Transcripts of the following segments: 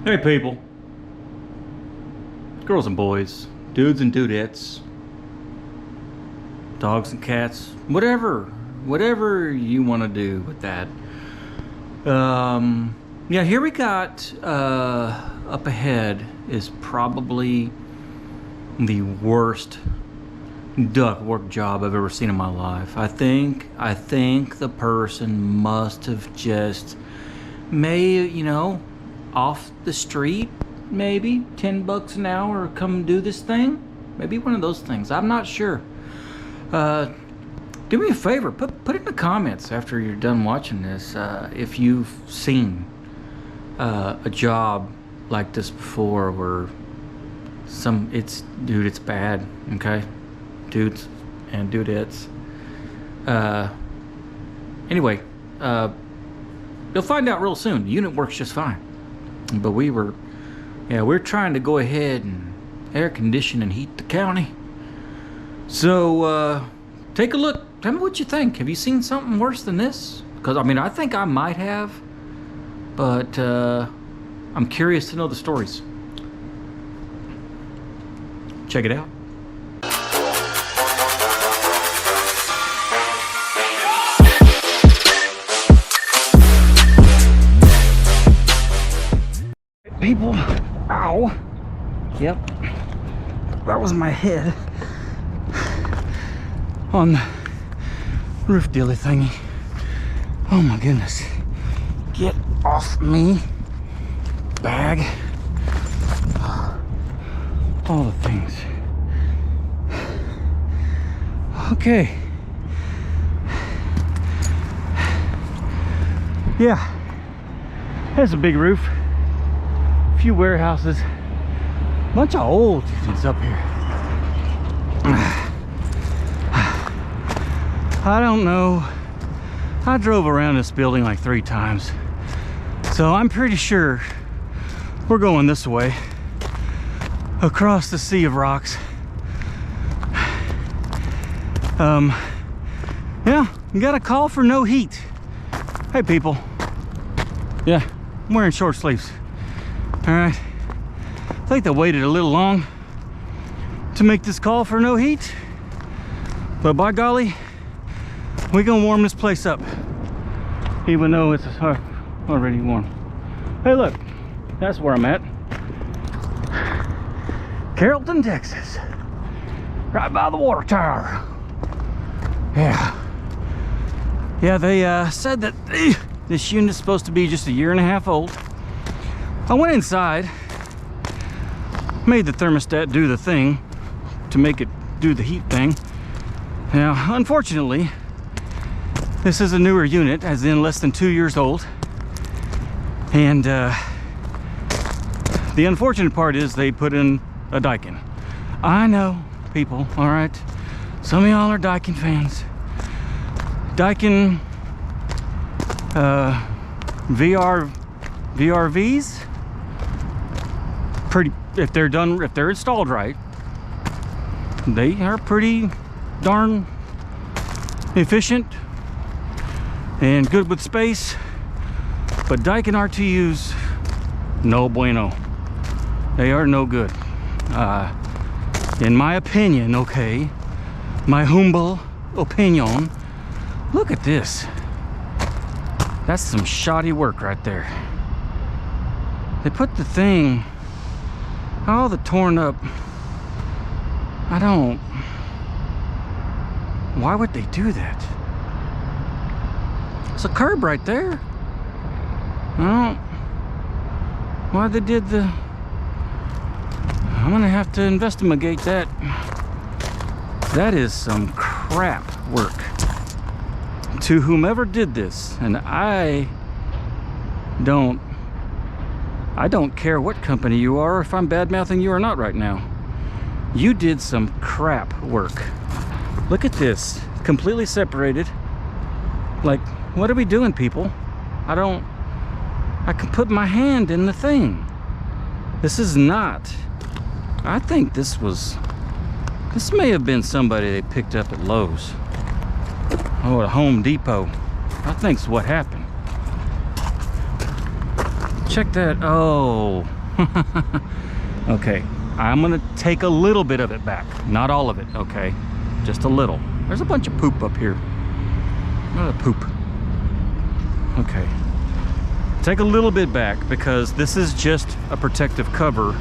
Hey people, girls and boys, dudes and dudettes, dogs and cats, whatever you want to do with that. Yeah, here we got up ahead is probably the worst duct work job I've ever seen in my life. I think the person must have just made, off the street, maybe $10 an hour, come do this thing. Maybe one of those things. I'm not sure. Do me a favor, put it in the comments after you're done watching this, if you've seen a job like this before, where it's bad, okay? Dudes and dudettes. Anyway, you'll find out real soon. The unit works just fine. But we're trying to go ahead and air condition and heat the county. So, take a look. Tell me what you think. Have you seen something worse than this? Because, I think I might have. But, I'm curious to know the stories. Check it out. People, ow, yep, that was my head on the roof dealy thingy. Oh my goodness, get off me, bag, all the things. Okay, yeah, there's a big roof. Few warehouses, bunch of old units up here. I don't know, I drove around this building like 3 times, so I'm pretty sure we're going this way across the sea of rocks. Yeah, you got a call for no heat. Hey people, yeah, I'm wearing short sleeves. All right, I think they waited a little long to make this call for no heat, but by golly, we're gonna warm this place up, even though it's already warm. Hey look, that's where I'm at. Carrollton, Texas, right by the water tower. Yeah, they said that this unit's supposed to be just 1.5 years old. I went inside, made the thermostat do the thing to make it do the heat thing. Now, unfortunately, this is a newer unit, as in less than 2 years old. And the unfortunate part is they put in a Daikin. I know, people, all right? Some of y'all are Daikin fans. Daikin VRVs. Pretty, if they're installed right, they are pretty darn efficient and good with space. But Daikin RTUs, no bueno. They are no good, in my opinion. Okay, my humble opinion. Look at this. That's some shoddy work right there. They put the thing all the torn up. Why would they do that? It's a curb right there. Why they did the... I'm gonna have to investigate that. That is some crap work. To whomever did this, and I don't care what company you are, or if I'm bad-mouthing you or not right now. You did some crap work. Look at this, completely separated. Like, what are we doing, people? I can put my hand in the thing. This is not, I think this may have been somebody they picked up at Lowe's. Oh, at Home Depot. I think's what happened. check that. Oh. Okay. I'm gonna take a little bit of it back. Not all of it, okay? Just a little. There's a bunch of poop up here. Not a poop. Okay. Take a little bit back because this is just a protective cover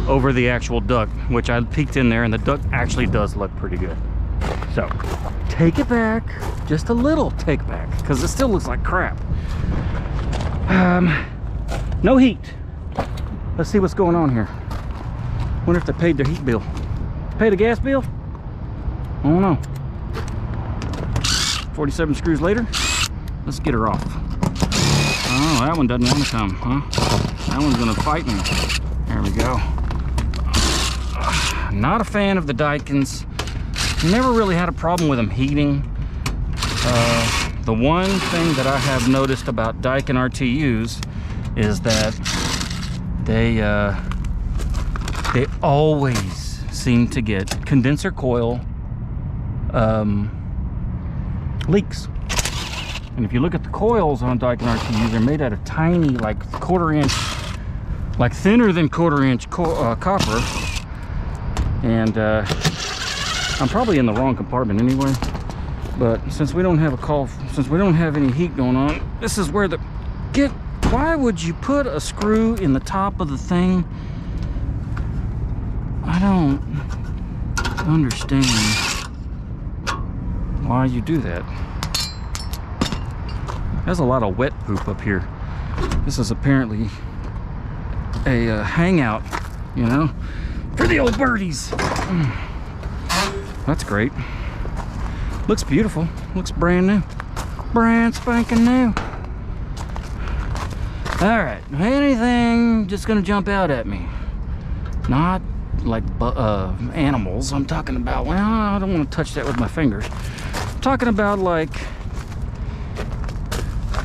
over the actual duct, which I peeked in there, and the duct actually does look pretty good. So take it back, just a little take back, because it still looks like crap. No heat. Let's see what's going on here. Wonder if they paid their heat bill. Paid a gas bill? I don't know. 47 screws later, let's get her off. Oh, that one doesn't want to come, huh? That one's gonna fight me. There we go. Not a fan of the Daikins. Never really had a problem with them heating. The one thing that I have noticed about Daikin RTUs is that they always seem to get condenser coil leaks. And if you look at the coils on Daikin RTUs, they're made out of tiny, like 1/4 inch, like thinner than 1/4 inch copper. And I'm probably in the wrong compartment anyway. But since we don't have since we don't have any heat going on, this is where why would you put a screw in the top of the thing? I don't understand why you do that. There's a lot of wet poop up here. This is apparently a hangout, you know, for the old birdies. That's great. Looks beautiful. Looks brand new. Brand spanking new. All right, anything just gonna jump out at me? Not like animals. I'm talking about, well, I don't want to touch that with my fingers. I'm talking about like,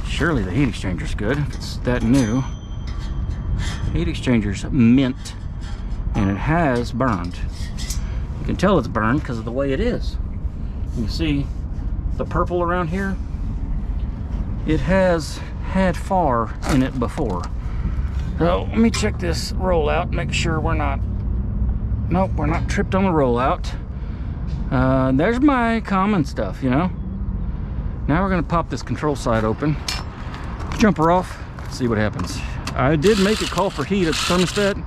surely the heat exchanger's good if it's that new. Heat exchanger's mint, and it has burned. You can tell it's burned because of the way it is. You see the purple around here? It has had far in it before. So let me check this rollout, make sure we're not, nope, we're not tripped on the rollout. There's my common stuff, you know. Now we're gonna pop this control side open, jump her off, see what happens. I did make it call for heat at the thermostat,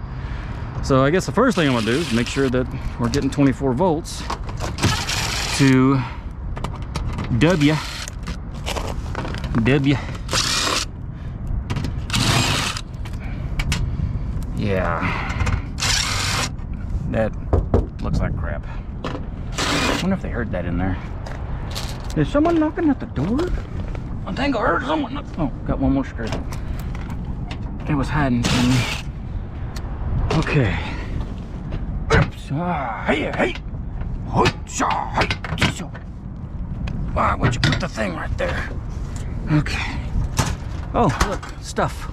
so I guess the first thing I'm gonna do is make sure that we're getting 24 volts to W. Yeah, that looks like crap. I wonder if they heard that in there. Is someone knocking at the door? I think I heard someone knock. Oh, got one more screw. It was hiding from me. Okay. Hey. Why would you put the thing right there? Okay. Oh, look, stuff.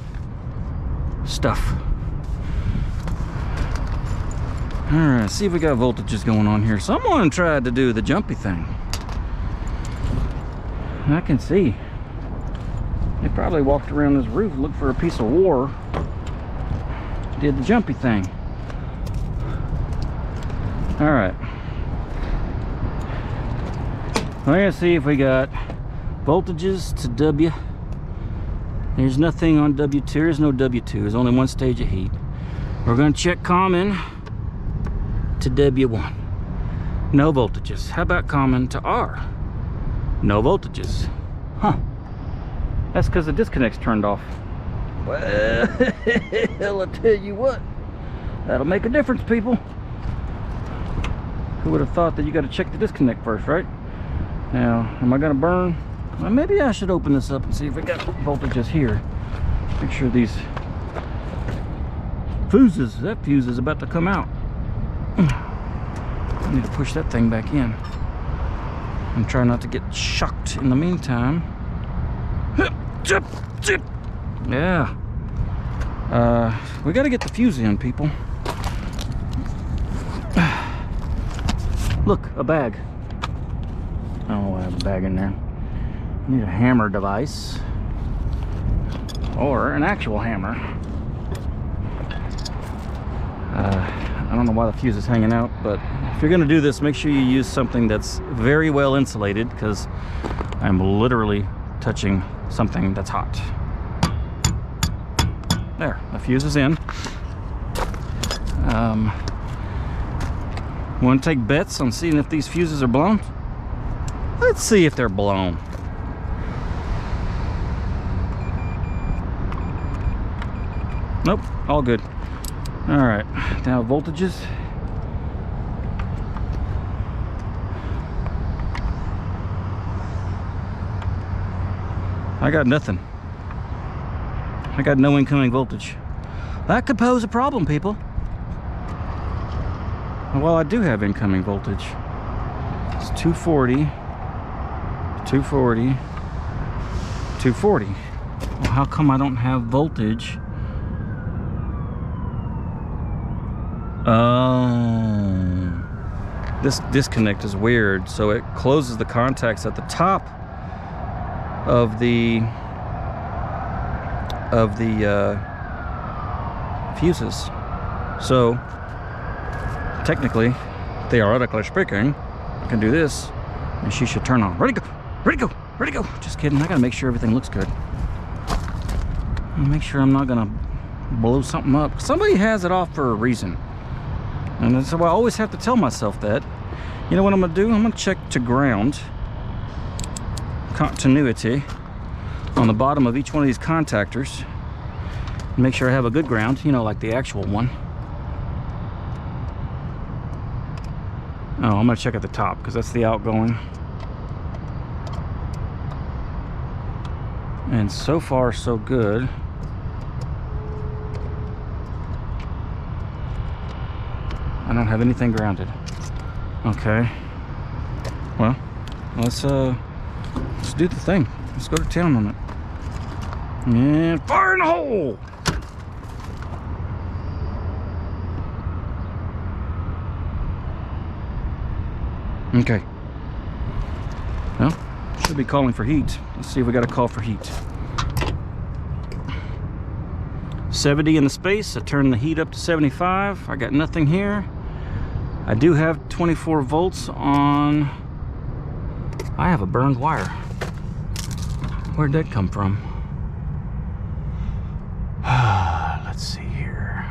All right, see if we got voltages going on here. Someone tried to do the jumpy thing. I can see. They probably walked around this roof, looked for a piece of war, did the jumpy thing. All right. We're gonna see if we got voltages to W. There's nothing on W2. There's no W2. There's only one stage of heat. We're gonna check common to W1. No voltages. How about common to R? No voltages. Huh. That's because the disconnect's turned off. Well, I tell you what, that'll make a difference, people. Who would have thought that you got to check the disconnect first, right? Now, am I gonna burn? Well, maybe I should open this up and see if we got voltages here. Make sure these fuses, that fuse is about to come out. I need to push that thing back in. I'm trying not to get shocked in the meantime. Yeah. We got to get the fuse in, people. Look, a bag. I don't know why I have a bag in there. I need a hammer device. or an actual hammer. I don't know why the fuse is hanging out, but if you're going to do this, make sure you use something that's very well insulated, because I'm literally touching something that's hot. There, the fuse is in. Want to take bets on seeing if these fuses are blown? Let's see if they're blown. Nope, all good. All right, now voltages. I got nothing. I got no incoming voltage. That could pose a problem, people. Well, I do have incoming voltage. It's 240, 240, 240. Well, how come I don't have voltage? Oh, this disconnect is weird. So it closes the contacts at the top of the fuses. So technically, theoretically speaking, I can do this and she should turn on. Ready to go, ready to go, ready to go. Just kidding. I gotta make sure everything looks good. Make sure I'm not gonna blow something up. Somebody has it off for a reason. And so I always have to tell myself that. You know what I'm gonna do? I'm gonna check to ground continuity on the bottom of each one of these contactors. Make sure I have a good ground, you know, like the actual one. Oh, I'm gonna check at the top because that's the outgoing. And so far, so good. I don't have anything grounded. Okay. Well, let's do the thing. Let's go to town on it. And fire in the hole! Okay. Well, should be calling for heat. Let's see if we got a call for heat. 70 in the space. I turned the heat up to 75. I got nothing here. I do have 24 volts on. I have a burned wire. Where'd that come from? Let's see here.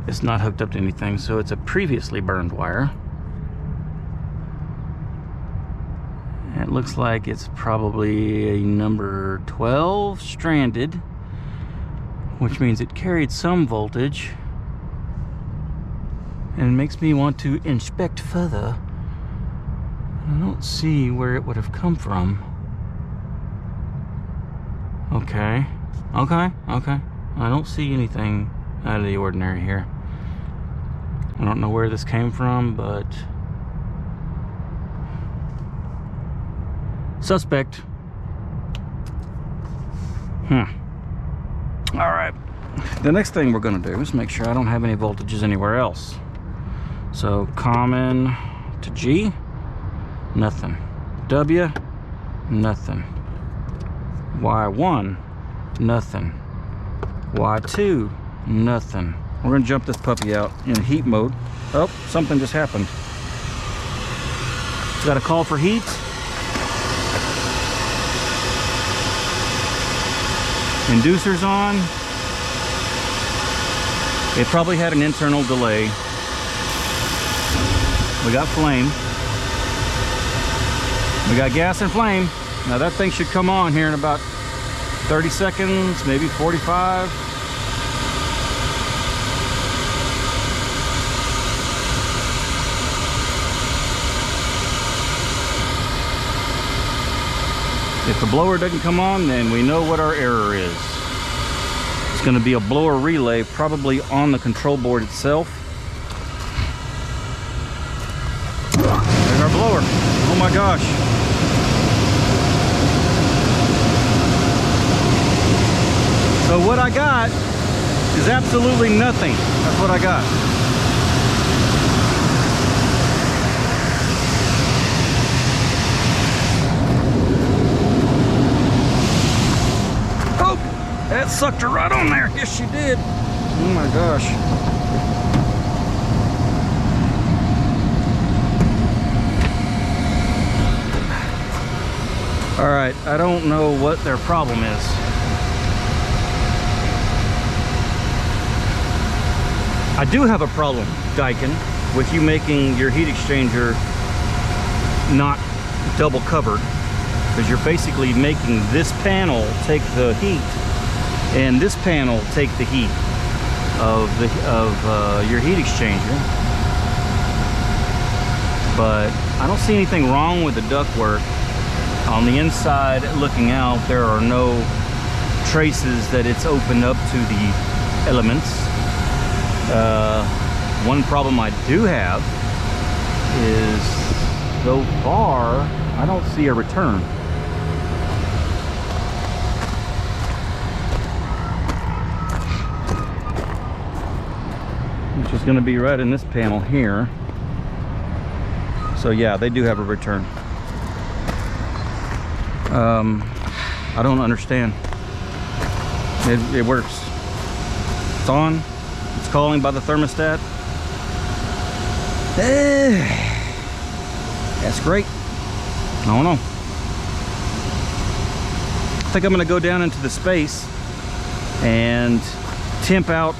It's not hooked up to anything, so it's a previously burned wire. It looks like it's probably a number 12 stranded, which means it carried some voltage, and it makes me want to inspect further. I don't see where it would have come from. Okay, okay. I don't see anything out of the ordinary here. I don't know where this came from, but suspect. All right. The next thing we're going to do is make sure I don't have any voltages anywhere else. So common to G, nothing. W, nothing. Y1, nothing. Y2, nothing. We're going to jump this puppy out in heat mode. Oh, something just happened. Got a call for heat. Inducer's on. It probably had an internal delay. We got flame. We got gas and flame. Now that thing should come on here in about 30 seconds, maybe 45. If the blower doesn't come on, then we know what our error is. It's going to be a blower relay, probably on the control board itself. There's our blower. Oh my gosh. So what I got is absolutely nothing. That's what I got. That sucked her right on there. Yes, she did. Oh my gosh. All right, I don't know what their problem is. I do have a problem, Daikin, with you making your heat exchanger not double covered, because you're basically making this panel take the heat and this panel take the heat of your heat exchanger. But I don't see anything wrong with the ductwork. On the inside looking out, there are no traces that it's opened up to the elements. One problem I do have is, so far, I don't see a return. Which is going to be right in this panel here. So yeah, they do have a return. I don't understand. It works. It's on. It's calling by the thermostat. That's great. I don't know. I think I'm going to go down into the space and temp out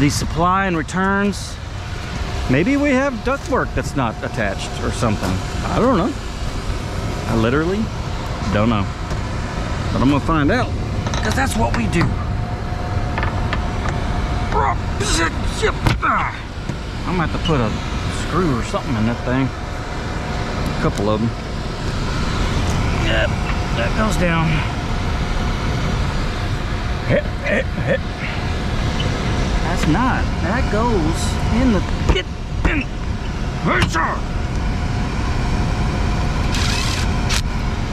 the supply and returns. Maybe we have ductwork that's not attached or something. I don't know. I literally don't know. But I'm gonna find out, because that's what we do. I'm gonna have to put a screw or something in that thing. A couple of them. Yep, that goes down. That's not. That goes in the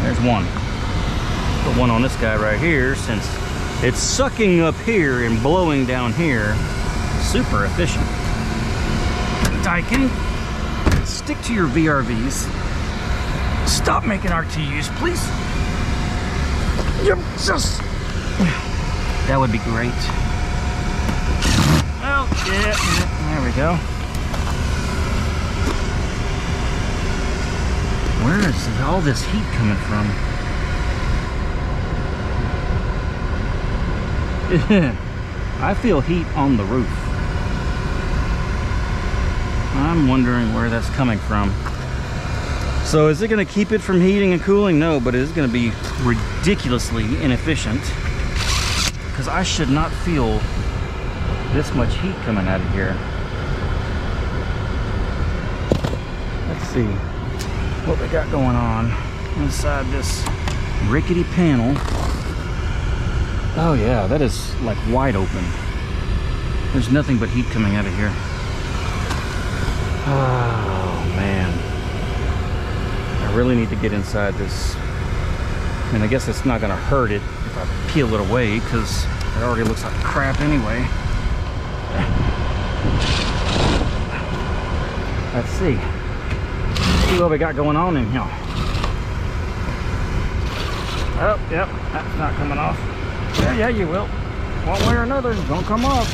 There's one. The one on this guy right here, since it's sucking up here and blowing down here, super efficient. Daikin, stick to your VRVs. Stop making RTUs, please. That would be great. Oh, yeah, there we go. Where is all this heat coming from? I feel heat on the roof. I'm wondering where that's coming from. So is it going to keep it from heating and cooling? No, but it is going to be ridiculously inefficient, because I should not feel this much heat coming out of here. Let's see what we got going on inside this rickety panel. Oh yeah, that is like wide open. There's nothing but heat coming out of here. Oh man, I really need to get inside this. And I guess it's not gonna hurt it if I peel it away, because it already looks like crap anyway. Let's see what we got going on in here. Oh, yep, that's not coming off. Yeah, you will. One way or another, it's gonna come off.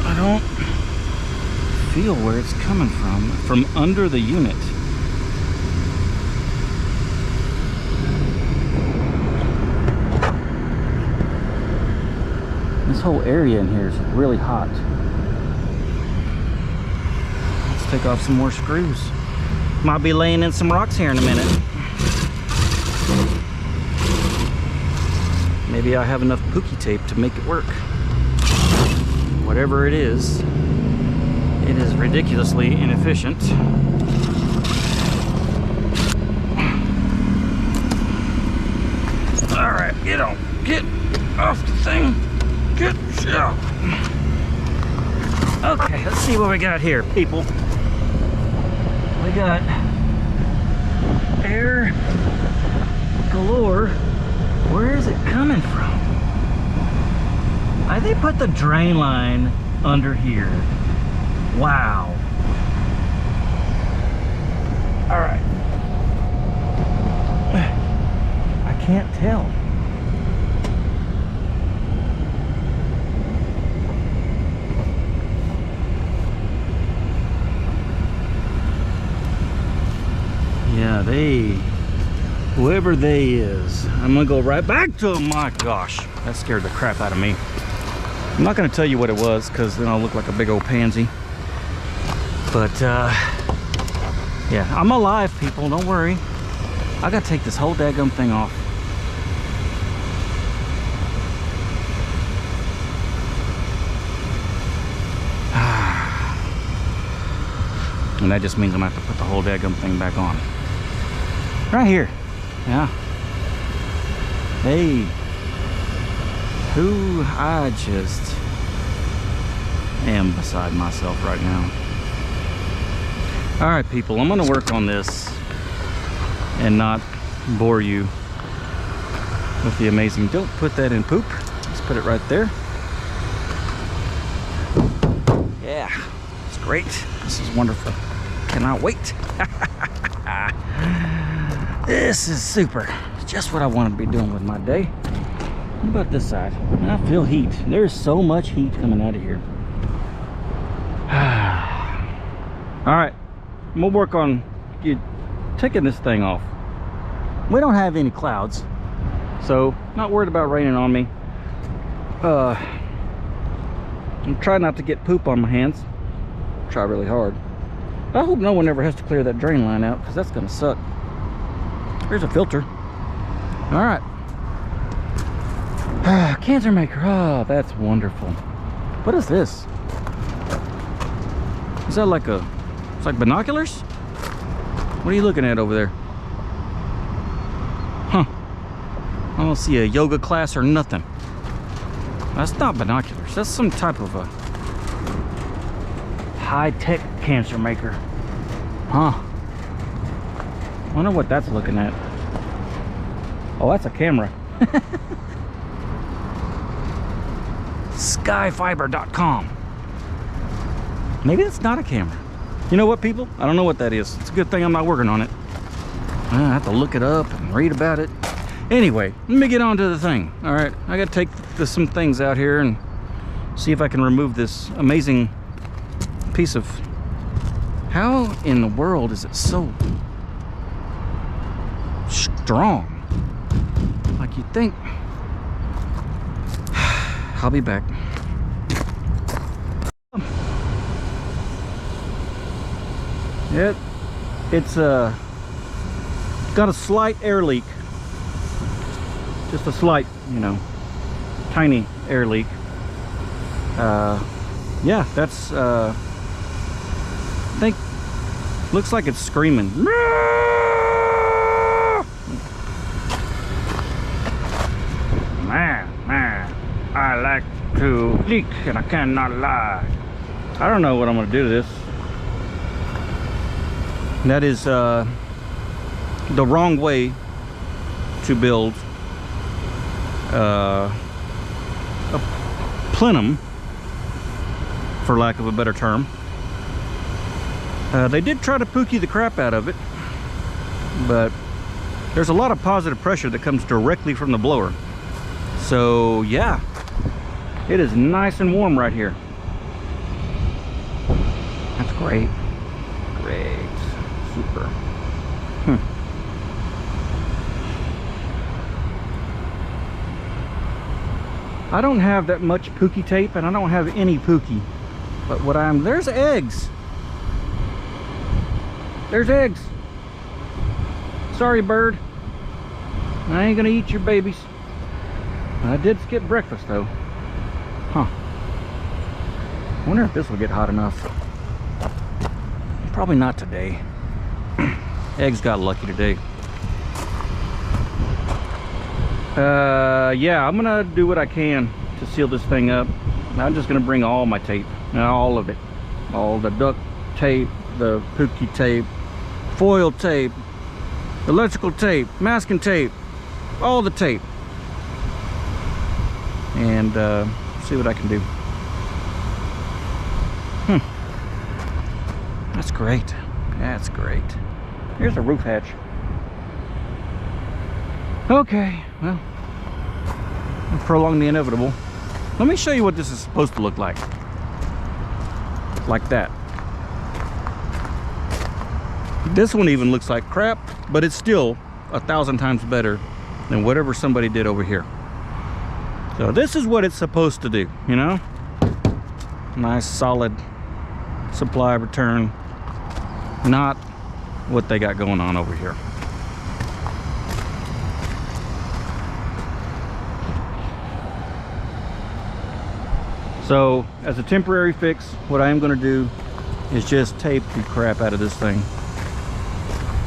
I don't feel where it's coming from under the unit. This whole area in here is really hot. Let's take off some more screws. Might be laying in some rocks here in a minute. Maybe I have enough pookie tape to make it work. Whatever it is ridiculously inefficient. All right, get off the thing. Good job. Okay, let's see what we got here, people. We got air galore. Where is it coming from? They put the drain line under here. Wow. All right. I can't tell. Yeah, whoever they is, I'm gonna go right back to them. My gosh, that scared the crap out of me. I'm not gonna tell you what it was, because then I'll look like a big old pansy. But yeah, I'm alive, people, don't worry. I gotta take this whole daggum thing off. And that just means I'm gonna have to put the whole daggum thing back on. Right here. Yeah. Hey. Who I just am beside myself right now. All right, people, I'm gonna work on this and not bore you with the amazing. Don't put that in poop. Let's put it right there. Yeah, it's great. This is wonderful. Cannot wait. This is super. Just what I want to be doing with my day. What about this side? I feel heat. There's so much heat coming out of here. All right, I'm gonna work on taking this thing off. We don't have any clouds, so not worried about raining on me. I'm trying not to get poop on my hands. Try really hard. I hope no one ever has to clear that drain line out, because that's gonna suck. Here's a filter. All right. Cancer maker. Oh, that's wonderful. What is this? Is that like it's like binoculars? What are you looking at over there? Huh. I don't see a yoga class or nothing. That's not binoculars. That's some type of a high-tech cancer maker. Huh. Wonder what that's looking at. Oh, that's a camera. Skyfiber.com. Maybe that's not a camera. You know what, people? I don't know what that is. It's a good thing I'm not working on it. I have to look it up and read about it. Anyway, let me get on to the thing. All right, I gotta take some things out here and see if I can remove this amazing piece of... How in the world is it so strong? Like you'd think. I'll be back. It's got a slight air leak. Just a slight, you know, tiny air leak. Yeah, that's I think looks like it's screaming. Man, I like to leak and I cannot lie. I don't know what I'm gonna do to this. That is the wrong way to build a plenum, for lack of a better term. They did try to pookie the crap out of it, but there's a lot of positive pressure that comes directly from the blower. So yeah, it is nice and warm right here. That's great. Great. Super. I don't have that much pookie tape, and I don't have any pookie. But what there's eggs. There's eggs. Sorry, bird. I ain't gonna eat your babies. I did skip breakfast though. Huh. I wonder if this will get hot enough. Probably not today. Eggs got lucky today. Yeah, I'm gonna do what I can to seal this thing up. I'm just gonna bring all my tape, all of it, all the duct tape, the pookie tape, foil tape, electrical tape, masking tape, all the tape, and See what I can do. That's great. That's great. Here's a roof hatch. Okay, well, prolong the inevitable. Let me show you what this is supposed to look like. Like that. This one even looks like crap, but it's still 1,000 times better than whatever somebody did over here. So this is what it's supposed to do, you know? Nice solid supply return, not what they got going on over here. So as a temporary fix, what I am going to do is just tape the crap out of this thing.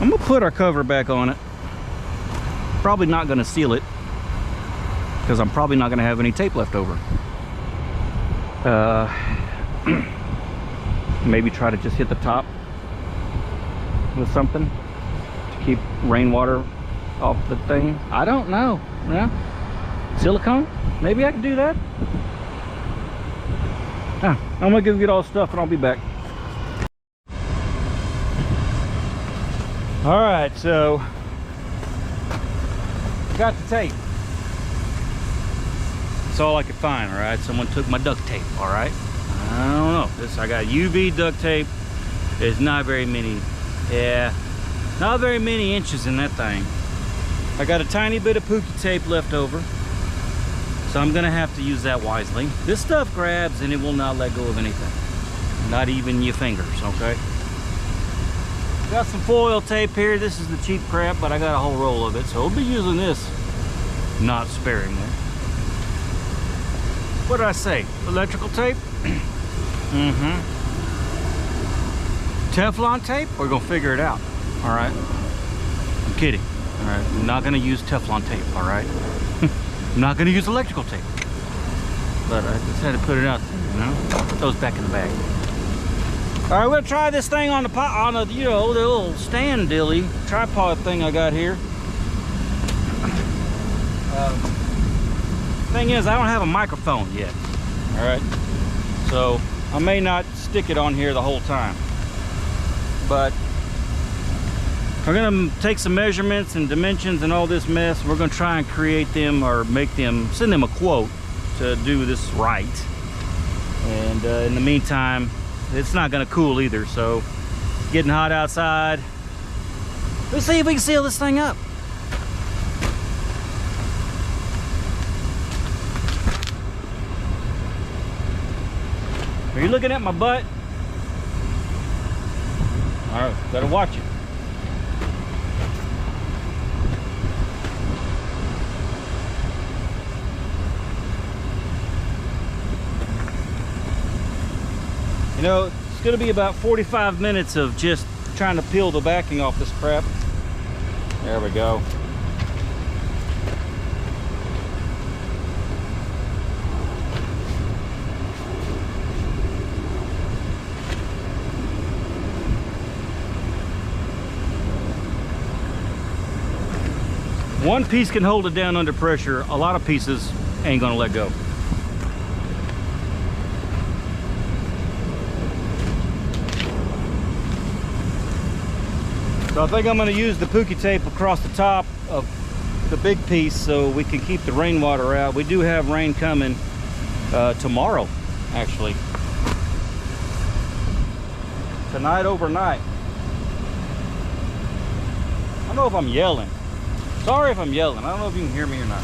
I'm going to put our cover back on it. Probably not going to seal it because I'm probably not going to have any tape left over. Maybe try to just hit the top with something to keep rainwater off the thing. I don't know. Yeah, silicone? Maybe I could do that. I'm gonna go get all the stuff and I'll be back. All right, so got the tape. That's all I could find. All right, someone took my duct tape. All right, I don't know. I got UV duct tape. There's not very many. Yeah, not very many inches in that thing. I got a tiny bit of pookie tape left over, so I'm gonna have to use that wisely. This stuff grabs and it will not let go of anything, not even your fingers. Okay, got some foil tape here. This is the cheap crap, but I got a whole roll of it, so we'll be using this not sparingly. What did I say? Electrical tape? Teflon tape? We're gonna figure it out. All right, I'm kidding. All right, I'm not gonna use Teflon tape. All right. I'm not going to use electrical tape, but I just had to put it out there, you know. Put those back in the bag. All right, we're gonna try this thing on the you know, the little stand dilly tripod thing I got here. Thing is, I don't have a microphone yet. All right, so I may not stick it on here the whole time, but we're gonna take some measurements and dimensions and all this mess. We're gonna try and create them or make them, send them a quote to do this right. And in the meantime, it's not gonna cool either, so it's getting hot outside. Let's see if we can seal this thing up. Are you looking at my butt? All right, better watch it. You know, it's going to be about 45 minutes of just trying to peel the backing off this crap. There we go. One piece can hold it down under pressure. A lot of pieces ain't going to let go. So I think I'm going to use the pookie tape across the top of the big piece so we can keep the rainwater out. We do have rain coming tomorrow, actually. Tonight, overnight. I don't know if I'm yelling. Sorry if I'm yelling. I don't know if you can hear me or not.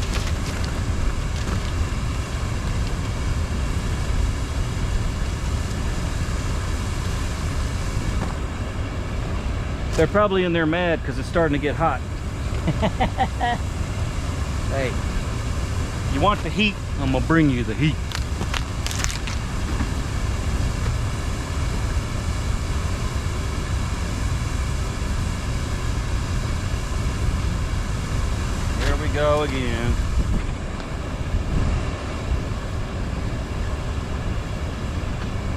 They're probably in there mad because it's starting to get hot. Hey, you want the heat? I'm gonna bring you the heat. Here we go again.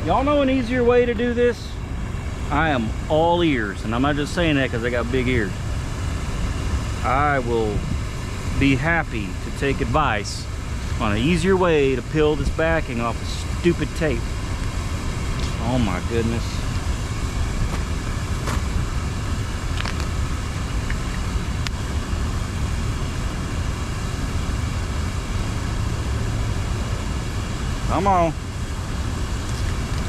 Y'all know an easier way to do this? I am all ears, and I'm not just saying that because I got big ears. I will be happy to take advice on an easier way to peel this backing off of stupid tape. Oh my goodness. Come on.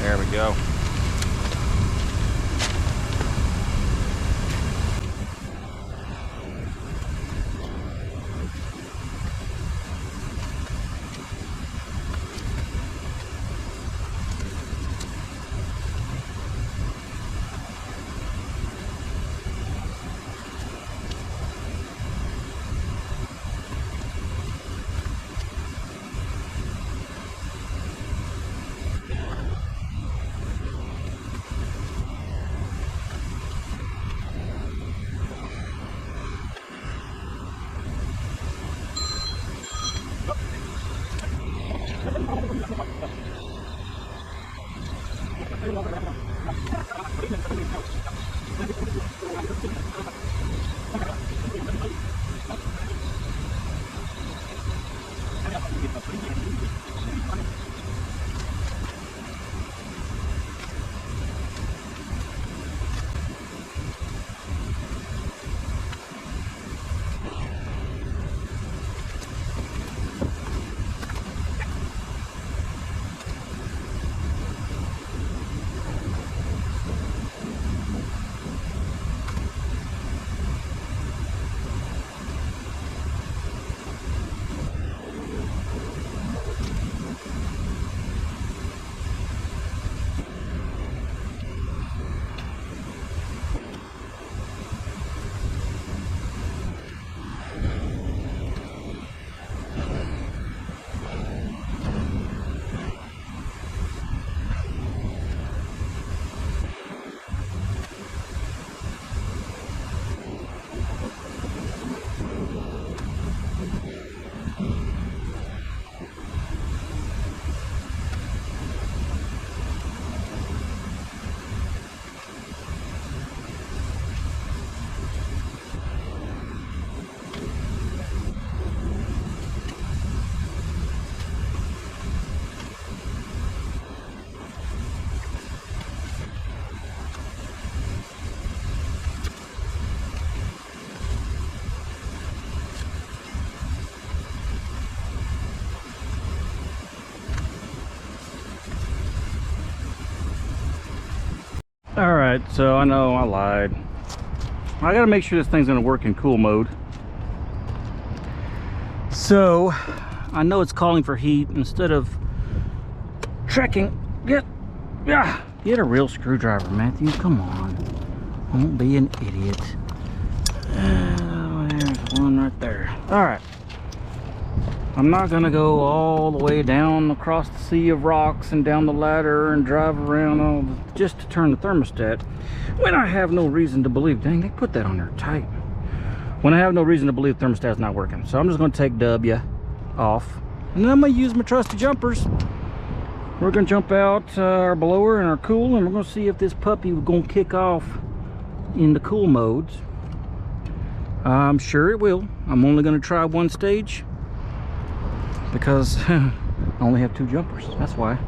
There we go. All right, so I know I lied. I gotta make sure this thing's gonna work in cool mode. So I know it's calling for heat. Instead of trekking, get a real screwdriver, Matthew. Come on, don't be an idiot. There's one right there. All right, I'm not gonna go all the way down across the sea of rocks and down the ladder and drive around just to turn the thermostat when I have no reason to believe. Dang, they put that on there tight. When I have no reason to believe the thermostat's not working. So I'm just gonna take W off, and then I'm gonna use my trusty jumpers. We're gonna jump out our blower and our cool, and we're gonna see if this puppy is gonna kick off in the cool modes. I'm sure it will. I'm only gonna try one stage because I only have 2 jumpers. That's why.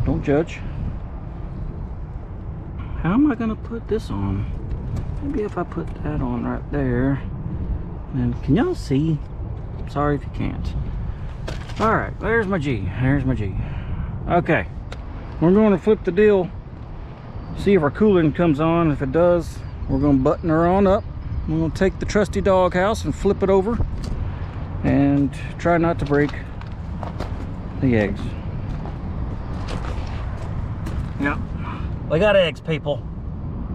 Don't judge. How am I gonna put this on? Maybe if I put that on right there. And can y'all see? Sorry if you can't. All right, there's my G. There's my G. Okay, we're going to flip the deal. See if our cooling comes on. If it does, we're going to button her on up. We're going to take the trusty doghouse and flip it over and try not to break the eggs. Yep, we got eggs, people.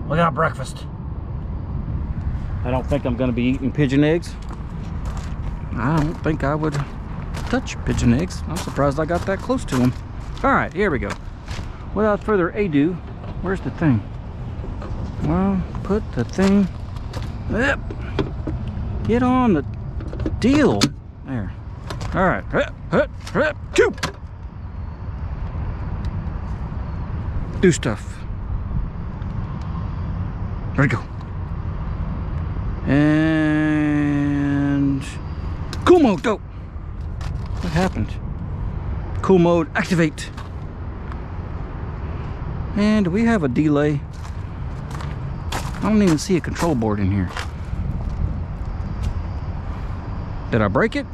We got breakfast. I don't think I'm going to be eating pigeon eggs. I don't think I would touch pigeon eggs. I'm surprised I got that close to them. All right, here we go. Without further ado, where's the thing? Well, put the thing up. Get on the deal. There. All right. Do stuff. There we go. And cool mode, go. What happened? Cool mode, activate. And do we have a delay? I don't even see a control board in here. Did I break it?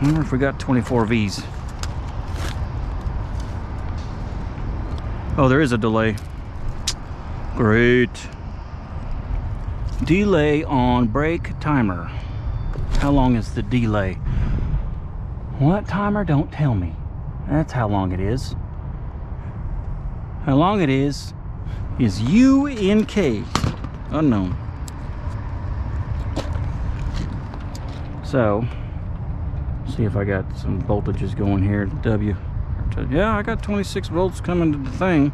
I wonder if we got 24 Vs. Oh, there is a delay. Great. Delay on brake timer. How long is the delay? What timer? Don't tell me. That's how long it is. How long it is UNK. Unknown. So, see if I got some voltages going here. W. Yeah, I got 26 volts coming to the thing.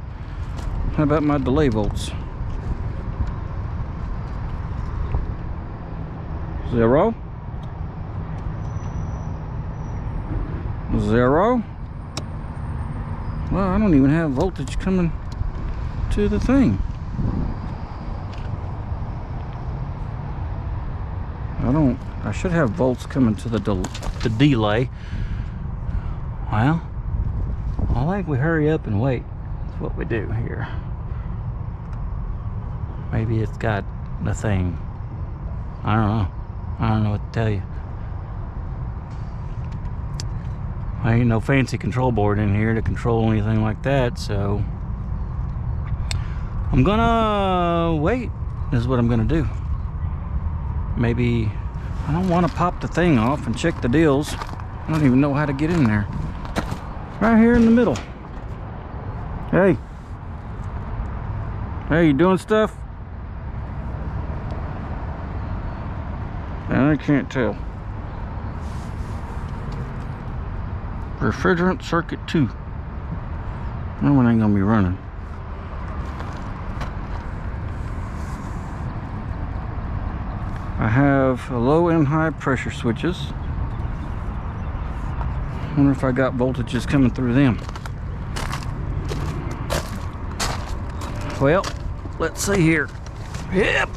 How about my delay volts? 0. 0. Well, I don't even have voltage coming to the thing. I should have volts coming to the delay. Well, I think we hurry up and wait. That's what we do here. Maybe it's got the thing. I don't know. I don't know what to tell you. I ain't no fancy control board in here to control anything like that, so I'm gonna wait is what I'm gonna do. Maybe I don't want to pop the thing off and check the deals. I don't even know how to get in there. Right here in the middle. Hey. Hey, you doing stuff? I can't tell. Refrigerant circuit 2. That one ain't gonna be running. I have a low and high pressure switches. Wonder if I got voltages coming through them. Well, let's see here. Yep.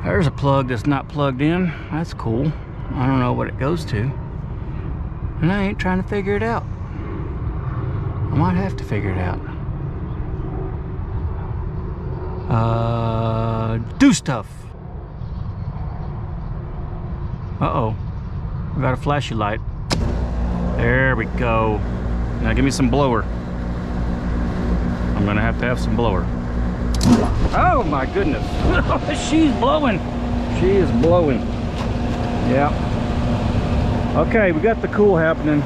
There's a plug that's not plugged in. That's cool. I don't know what it goes to. And I ain't trying to figure it out. I might have to figure it out. Do stuff. Uh-oh. We got a flashy light. There we go. Now give me some blower. I'm gonna have to have some blower. Oh my goodness. She's blowing. She is blowing. Yeah. Okay, we got the cool happening.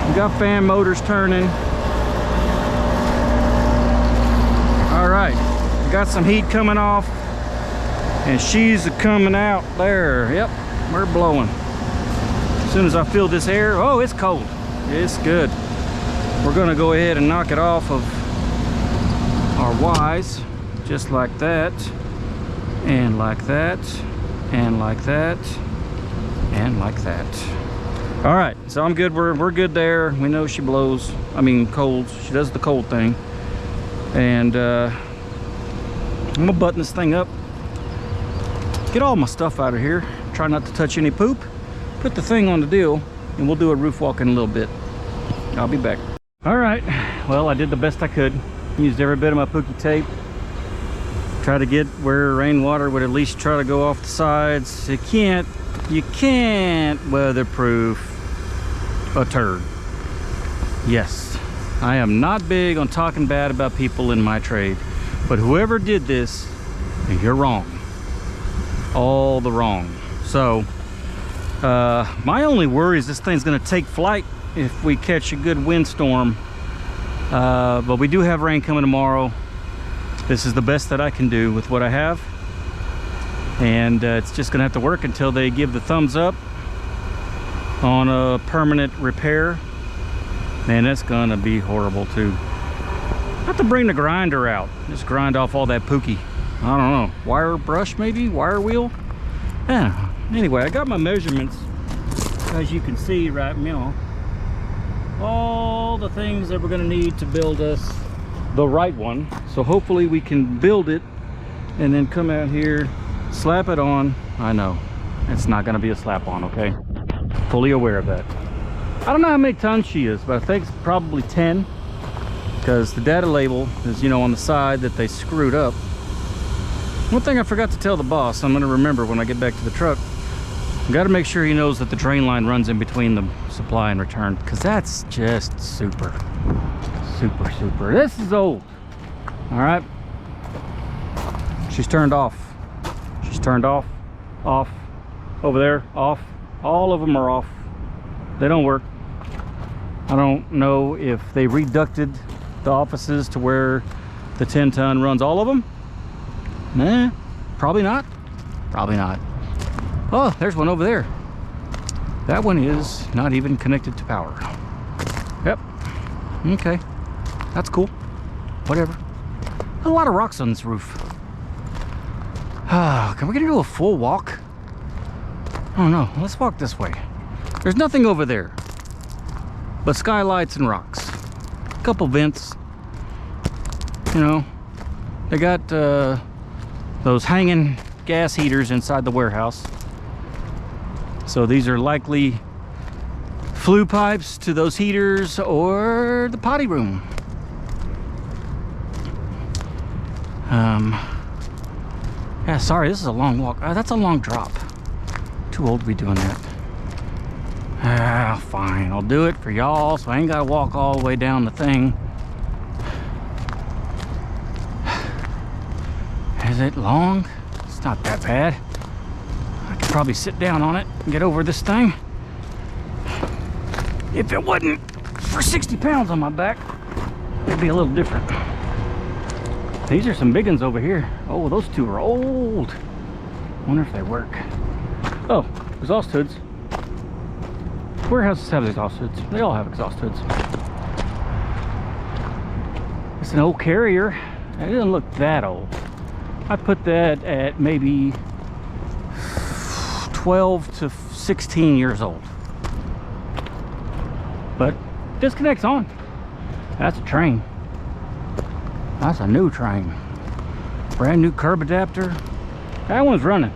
We got fan motors turning. All right, we got some heat coming off, and she's coming out there. Yep, we're blowing. As soon as I feel this air, oh, it's cold. It's good. We're gonna go ahead and knock it off of our Y's, just like that, and like that, and like that, and like that. All right, so I'm good. We're good there. We know she blows. I mean, colds. She does the cold thing. And I'm gonna button this thing up, get all my stuff out of here, try not to touch any poop, put the thing on the deal, and we'll do a roof walk in a little bit. I'll be back. All right, well, I did the best I could. Used every bit of my pookie tape. Try to get where rainwater would at least try to go off the sides. You can't weatherproof a turd. Yes, I am not big on talking bad about people in my trade, but whoever did this, you're wrong. All the wrong. So, my only worry is this thing's gonna take flight if we catch a good windstorm. But we do have rain coming tomorrow. This is the best that I can do with what I have. And it's just gonna have to work until they give the thumbs up on a permanent repair. Man, that's gonna be horrible too. I have to bring the grinder out, just grind off all that pookie. I don't know, wire brush maybe, wire wheel. Yeah. Anyway, I got my measurements, as you can see right now. All the things that we're gonna need to build us the right one. So hopefully we can build it and then come out here, slap it on. I know, It's not going to be a slap on, okay? Fully aware of that. I don't know how many tons she is, but I think it's probably 10, because the data label is, you know, on the side that they screwed up. One thing I forgot to tell the boss, I'm going to remember when I get back to the truck. I got to make sure he knows that the drain line runs in between the supply and return, because that's just super. This is old. All right. She's turned off. She's turned off. Off. Over there. Off. All of them are off. They don't work. I don't know if they reducted the offices to where the 10-ton runs all of them. Nah, probably not. Probably not. Oh, there's one over there. That one is not even connected to power. Yep. Okay. That's cool. Whatever. A lot of rocks on this roof. Can we get do a full walk? Oh no, let's walk this way. There's nothing over there but skylights and rocks. A couple vents. You know, they got those hanging gas heaters inside the warehouse. So these are likely flue pipes to those heaters or the potty room. Yeah, sorry, this is a long walk. That's a long drop. Too old to be doing that. Fine, I'll do it for y'all, so I ain't gotta walk all the way down the thing. Is it long? It's not that bad. I could probably sit down on it and get over this thing. If it wasn't for 60 pounds on my back, it'd be a little different. These are some big ones over here. Oh, those two are old. Wonder if they work. Oh, exhaust hoods. Warehouses have exhaust hoods. They all have exhaust hoods. It's an old Carrier. It doesn't look that old. I put that at maybe 12 to 16 years old. But disconnects on. That's a train. That's a new train. Brand new curb adapter. That one's running.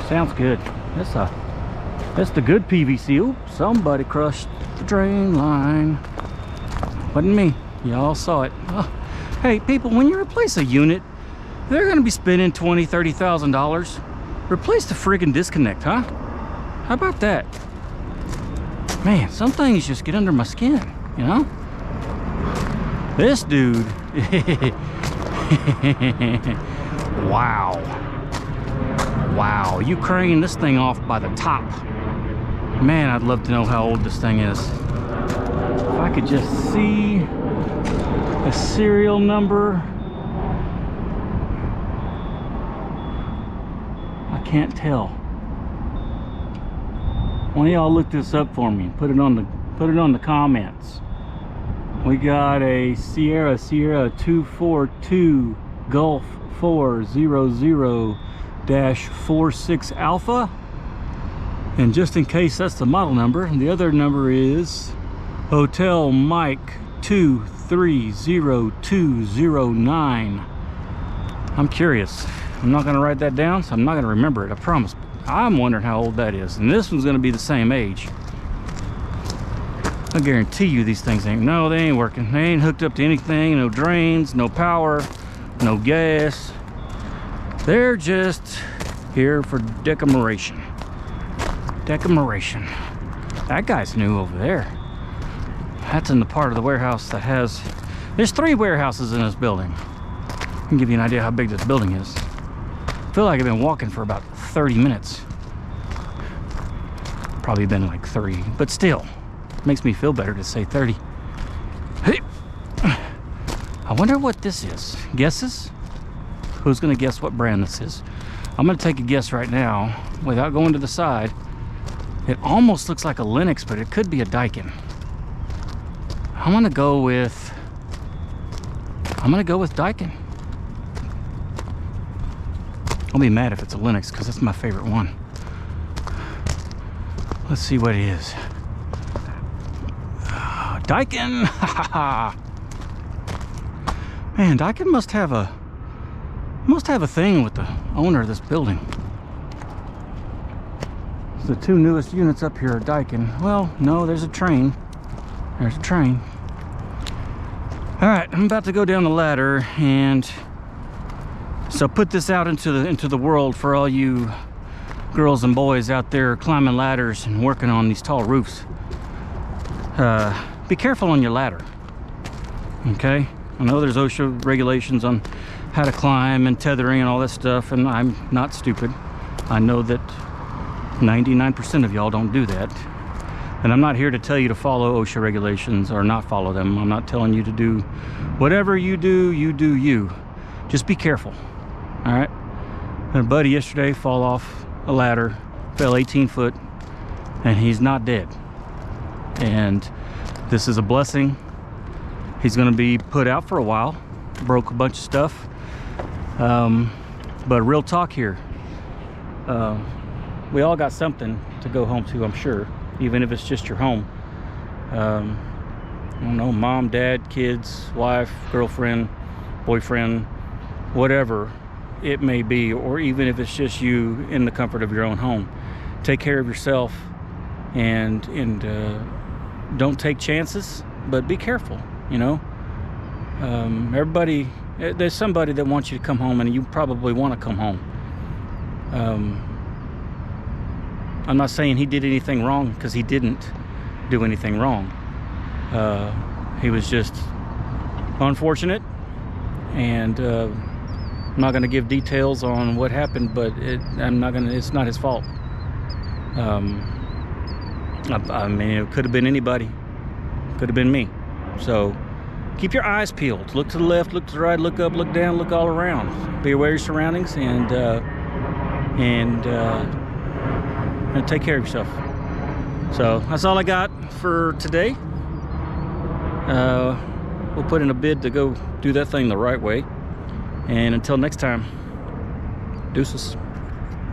Sounds good. That's the good PVC. Oops, somebody crushed the drain line. Wasn't me. Y'all saw it. Oh. Hey, people, when you replace a unit, they're going to be spending $20,000, $30,000. Replace the friggin' disconnect, huh? How about that? Man, some things just get under my skin, you know? This dude. Wow. Wow, you crane this thing off by the top. Man, I'd love to know how old this thing is. If I could just see a serial number. I can't tell. One of y'all look this up for me. Put it on the comments. We got a Sierra 242 Gulf 400-46 Alpha. And just in case that's the model number, the other number is Hotel Mike 230209. I'm curious. I'm not going to write that down, so I'm not going to remember it. I promise. I'm wondering how old that is. And this one's going to be the same age. I guarantee you these things ain't. No, they ain't working. They ain't hooked up to anything. No drains, no power, no gas. They're just here for decoration. Decoration. That guy's new over there. That's in the part of the warehouse that has... There's 3 warehouses in this building. I can give you an idea how big this building is. I feel like I've been walking for about 30 minutes. Probably been like 3, but still. Makes me feel better to say 30. Hey. I wonder what this is. Guesses? Who's gonna guess what brand this is? I'm gonna take a guess right now without going to the side. It almost looks like a Lennox, but it could be a Daikin. I'm gonna go with Daikin. I'll be mad if it's a Lennox because that's my favorite one. Let's see what it is. Daikin. Man, Daikin must have a thing with the owner of this building. The two newest units up here are Daikin. Well, no, there's a train. There's a train. All right, I'm about to go down the ladder, and so put this out into the world for all you girls and boys out there climbing ladders and working on these tall roofs. Be careful on your ladder. Okay, I know there's OSHA regulations on how to climb and tethering and all that stuff, and I'm not stupid. I know that 99% of y'all don't do that. And I'm not here to tell you to follow OSHA regulations or not follow them. I'm not telling you to do whatever you do, you. Just be careful, all right? I had a buddy yesterday fall off a ladder, fell 18 foot, and he's not dead. And this is a blessing. He's gonna be put out for a while, broke a bunch of stuff. But real talk here, we all got something to go home to, I'm sure. Even if it's just your home. I don't know, mom, dad, kids, wife, girlfriend, boyfriend, whatever it may be, or even if it's just you in the comfort of your own home. Take care of yourself, and don't take chances, but be careful, you know. Everybody, there's somebody that wants you to come home, and you probably want to come home. I'm not saying he did anything wrong, because he didn't do anything wrong. He was just unfortunate, and I'm not going to give details on what happened, but it's not his fault. I mean, it could have been anybody. Could have been me. So keep your eyes peeled. Look to the left, look to the right, look up, look down, look all around. Be aware of your surroundings, and take care of yourself. So that's all I got for today. We'll put in a bid to go do that thing the right way. And until next time, deuces.